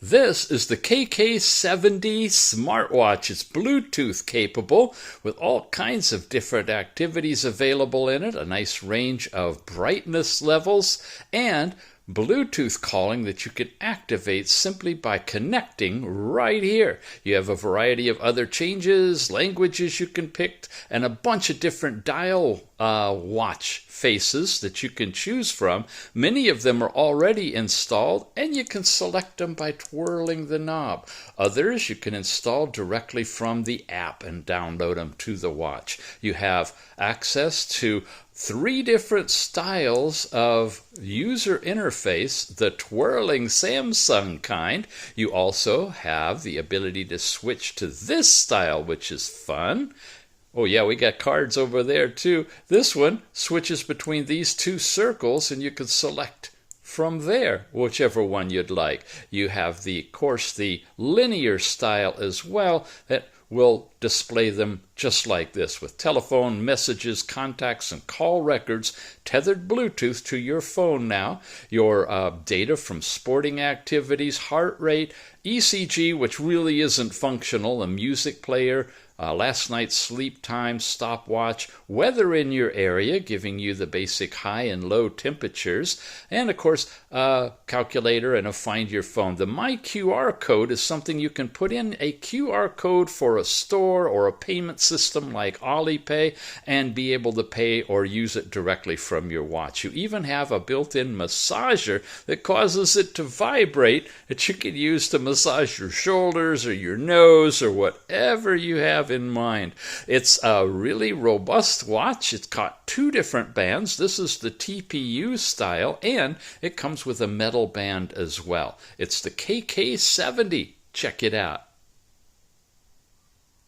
This is the KK70 smartwatch. It's Bluetooth capable with all kinds of different activities available in it, a nice range of brightness levels, and Bluetooth calling that you can activate simply by connecting right here. You have a variety of other changes, languages you can pick, and a bunch of different dial watch faces that you can choose from. Many of them are already installed, and you can select them by twirling the knob. Others you can install directly from the app and download them to the watch. You have access to 3 different styles of user interface, the twirling Samsung kind. You also have the ability to switch to this style, which is fun. Oh yeah, we got cards over there too. This one switches between these 2 circles, and you can select from there whichever one you'd like. You have of course, the linear style as well that will display them just like this, with telephone, messages, contacts, and call records tethered Bluetooth to your phone now. Your data from sporting activities, heart rate, ECG, which really isn't functional, a music player, last night's sleep time, stopwatch, weather in your area, giving you the basic high and low temperatures, and of course, calculator and a find your phone. The My QR code is something you can put in a QR code for a store or a payment system like Alipay and be able to pay or use it directly from your watch. You even have a built-in massager that causes it to vibrate that you can use to massage your shoulders or your nose or whatever you have in mind. It's a really robust watch. It's got 2 different bands. This is the TPU style, and it comes with a metal band as well. It's the KK70. Check it out.